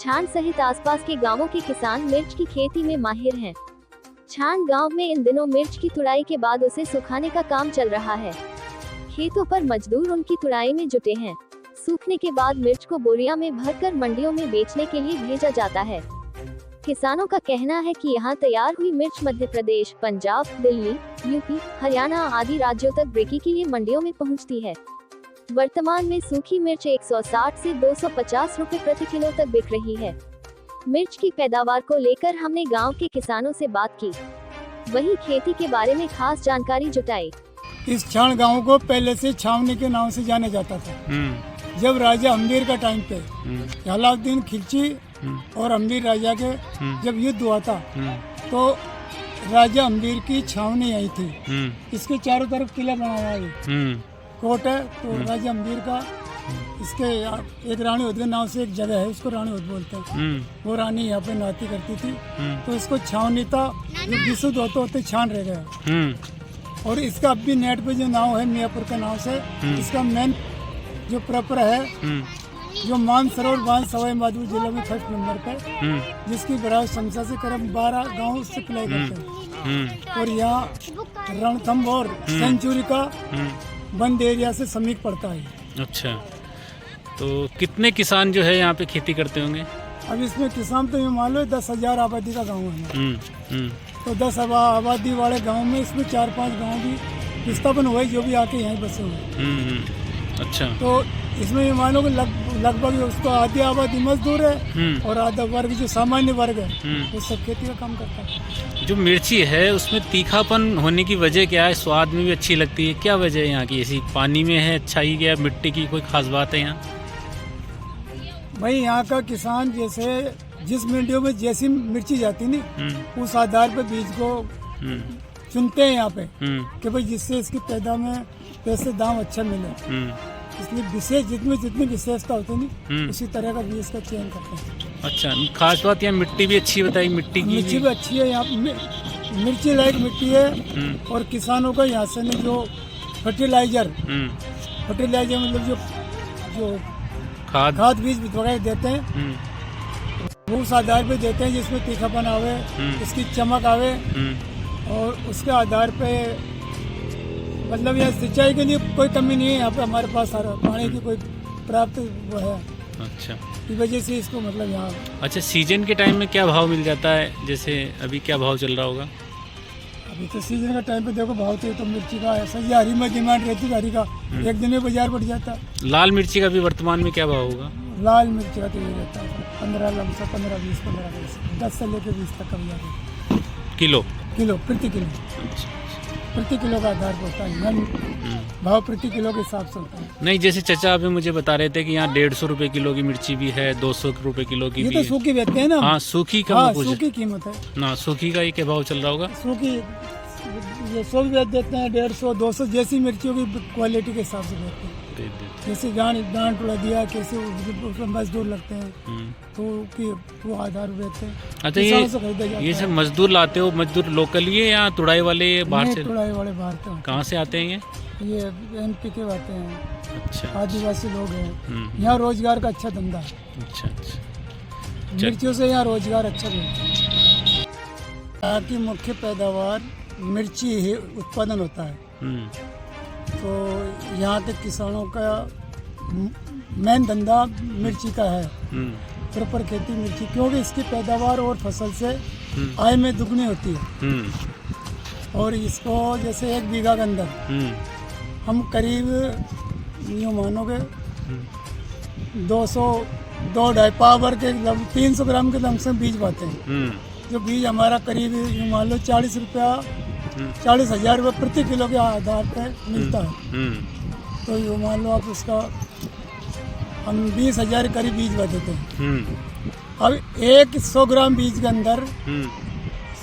छान सहित आसपास के गांवों के किसान मिर्च की खेती में माहिर हैं। छान गांव में इन दिनों मिर्च की तुड़ाई के बाद उसे सुखाने का काम चल रहा है। खेतों पर मजदूर उनकी तुड़ाई में जुटे हैं। सूखने के बाद मिर्च को बोरिया में भरकर मंडियों में बेचने के लिए भेजा जाता है। किसानों का कहना है कि यहाँ तैयार हुई मिर्च मध्य प्रदेश, पंजाब, दिल्ली, यूपी, हरियाणा आदि राज्यों तक बिक्री के लिए मंडियों में पहुँचती है। वर्तमान में सूखी मिर्च 160 से 250 रुपए प्रति किलो तक बिक रही है। मिर्च की पैदावार को लेकर हमने गांव के किसानों से बात की, वहीं खेती के बारे में खास जानकारी जुटाई। इस छान गांव को पहले से छावनी के नाम से जाना जाता था। जब राजा अम्बीर का टाइम पे अलाउद्दीन खिलची और अम्बीर राजा के जब युद्ध हुआ था तो राजा अम्बीर की छावनी आई थी। इसके चारों तरफ किला बनाया है, कोट है। तो राजा अम्बीर का इसके एक रानी उद के नाम से एक जगह है, उसको रानी उद बोलते हैं। वो रानी यहाँ पे नाती करती थी, तो इसको छावनी था। जो विशुद्ध होते होते छान रह गया। और इसका अब भी नेट पे जो नाव है मियापुर का नाम से, इसका मेन जो प्रॉपर है जो मानसरोवर बांध सवाई माधोपुर जिले में 1st नंबर पे, जिसकी बराबर समसा से करीब 12 गाँव सप्लाई करते हैं। और यहाँ रणथंभ और सेंचुरी का बंद एरिया से समीप पड़ता है। अच्छा, तो कितने किसान जो है यहाँ पे खेती करते होंगे? अब इसमें किसान तो ये मान लो 10,000 आबादी का गांव है। तो 10 आबादी वाले गांव में इसमें 4-5 गांव भी विस्थापन हुए जो भी आके यहीं बसे हुए। अच्छा, तो इसमें ये मानो कि लगभग उसको आधी आबादी मजदूर है और आधा वर्ग जो सामान्य वर्ग है वो सब खेती का काम करता है। जो मिर्ची है उसमें तीखापन होने की वजह क्या है? स्वाद में भी अच्छी लगती है, क्या वजह है यहाँ की? ऐसी पानी में है अच्छाई क्या, मिट्टी की कोई खास बात है यहाँ? भाई यहाँ का किसान जैसे जिस मंडियों में जैसी मिर्ची जाती नहीं, उस आधार पे बीज को चुनते हैं यहाँ पे कि भाई जिससे इसकी पैदा में पैसे दाम अच्छा मिले। इसलिए विशेष जितनी विशेषता होती नहीं उसी तरह का बीज का चयन करते हैं। अच्छा, खास बात यहाँ मिट्टी भी अच्छी बताई, मिट्टी भी अच्छी है। यहाँ मिर्ची लायक मिट्टी है। और किसानों का यहाँ से जो फर्टिलाइजर मतलब जो खाद बीज वगैरह देते हैं वो उस आधार पे देते हैं जिसमें तीखापन आवे, इसकी चमक आवे। और उसके आधार पे मतलब यहाँ सिंचाई के लिए कोई कमी नहीं है। यहाँ पे हमारे पास सारा पानी की कोई प्राप्त वो है। अच्छा, की वजह से इसको मतलब यहाँ। अच्छा, सीजन के टाइम में क्या भाव मिल जाता है? जैसे अभी क्या भाव चल रहा होगा? अभी तो सीजन का टाइम पे देखो भाव तो मिर्ची का ऐसा ही हरी में डिमांड रहती है। हरी का एक दिन में बाजार बढ़ जाता है। लाल मिर्ची का भी वर्तमान में क्या भाव होगा? लाल मिर्ची का तो ये रहता है 15 15-20 10 से लेकर 20 तक का बाजार किलो प्रति किलो। प्रति किलो का आधार होता है, भाव प्रति किलो के हिसाब से होता है। नहीं, जैसे चचा अभी मुझे बता रहे थे कि यहाँ 150 रुपए किलो की मिर्ची भी है, 200 रुपए किलो की ये भी तो सूखी बेचते हैं ना। हाँ, सूखी का सूखी कीमत है ना। सूखी का ये क्या भाव चल रहा होगा? सूखी ये 100 भी बेच देते हैं, 150, 200 जैसी मिर्चियों की क्वालिटी के हिसाब से बेचते हैं। जैसे गांड टुड़ा दिया, कैसे उसमें मजदूर लगते हैं तो वो आधार बेचते हैं। अच्छा, ये सब मजदूर लाते हो? मजदूर लोकल ही है या तुड़ाई वाले बाहर से? तुड़ाई वाले बाहर से। कहाँ से आते हैं ये MP के आते हैं। अच्छा, आदिवासी लोग हैं। यहाँ रोजगार का अच्छा धंधा है। अच्छा, मिर्चियों से यहाँ रोजगार अच्छा मिलता है। यहाँ की मुख्य पैदावार मिर्ची ही उत्पादन होता है। तो यहाँ के किसानों का मेन धंधा मिर्ची का है। प्रॉपर खेती मिर्ची, क्योंकि इसकी पैदावार और फसल से आय में दुगनी होती है। और इसको जैसे 1 बीघा के अंदर हम करीब यूँ मानोगे 200-2.5 पावर के 300 ग्राम के लमसम बीज पाते हैं। जो बीज हमारा करीब यूँ मान लो 40,000 रुपये प्रति किलो के आधार पर मिलता है। तो यूँ मान लो आप उसका हम 20,000 करीब बीज बचते हैं। अब 100 ग्राम बीज के अंदर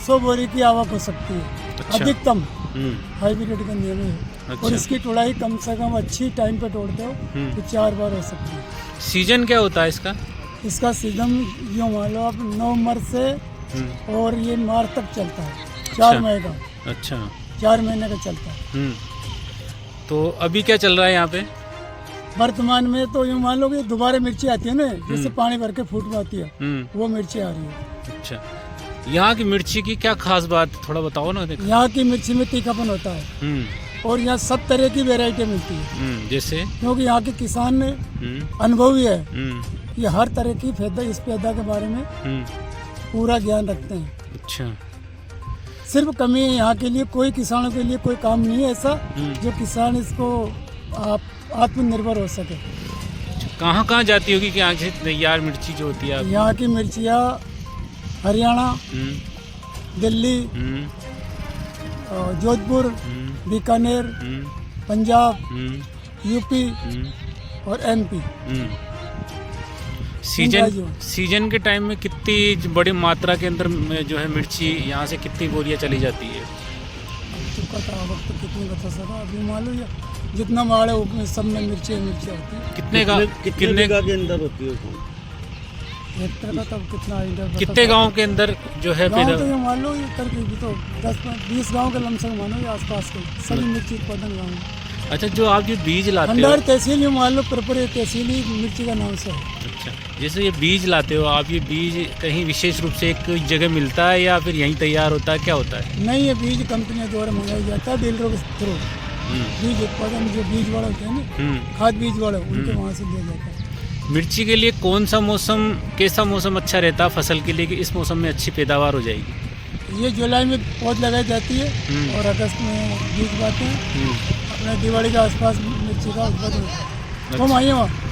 100 बोरी की आवक हो सकती है। अच्छा। अधिकतम हाइब्रिड का नियम है। अच्छा। और इसकी तुड़ाई कम से कम अच्छी टाइम पे तोड़ते हो तो 4 बार हो सकती है। सीजन क्या होता है इसका? इसका सीजन यूँ मान लो आप नवंबर से और ये मार्च तक चलता है। 4 महीने का। अच्छा, 4 महीने का चलता है। तो अभी क्या चल रहा है यहाँ पे? वर्तमान में तो यूँ मान लो कि दोबारा मिर्ची आती है ना, जैसे पानी भर के फूट आती है, वो मिर्ची आ रही है। अच्छा, यहाँ की मिर्ची की क्या खास बात, थोड़ा बताओ ना। यहाँ की मिर्ची में तीखापन होता है और यहाँ सब तरह की वैरायटी मिलती है। जैसे क्योंकि यहाँ के किसान ने अनुभवी है, ये हर तरह की इस पैदा के बारे में पूरा ज्ञान रखते हैं। अच्छा, सिर्फ कमी है यहाँ के लिए, कोई किसानों के लिए कोई काम नहीं है ऐसा जो किसान इसको आत्मनिर्भर हो सके। कहाँ कहाँ जाती होगी कि यहाँ से तैयार मिर्ची जो होती है? यहाँ की मिर्चियाँ हरियाणा, दिल्ली, जोधपुर, बीकानेर, पंजाब, यूपी और एमपी। सीजन के टाइम में कितनी बड़ी मात्रा के अंदर जो है मिर्ची यहाँ से कितनी बोरियाँ चली जाती है? वक्त कितनी बता सका अभी मालूम है, जितना माल है उसमें सब में मिर्ची होती है। कितने बीघा के अंदर होती है? हेक्टर का तब कितना आइडिया, कितने गांव के अंदर जो है गाँव तो ये मान लो ये करके तो 10-20 गाँव के लमसम मानो ये आसपास के सभी मिर्ची उत्पादन गाँव। अच्छा, जो आप ये बीज लाते हो, भंडार तहसील ये मान लो प्रॉपर तहसील ही मिर्ची का नाम से है। अच्छा, जैसे ये बीज लाते हो आप, ये बीज कहीं विशेष रूप से एक जगह मिलता है या फिर यहीं तैयार होता है, क्या होता है? नहीं, ये बीज कंपनियों द्वारा मंगाया जाता है डीलरों के थ्रू। बीज उत्पादन जो बीज वाला होते हैं ना, खाद बीज वाला, उनके वहाँ से लिया जाता है। मिर्ची के लिए कौन सा मौसम, कैसा मौसम अच्छा रहता है फसल के लिए कि इस मौसम में अच्छी पैदावार हो जाएगी? ये जुलाई में पौध लगाई जाती है और अगस्त में बीज बाते हैं। अपने दिवाली के आसपास मिर्ची का उत्पादन होता है। हम आइए वहाँ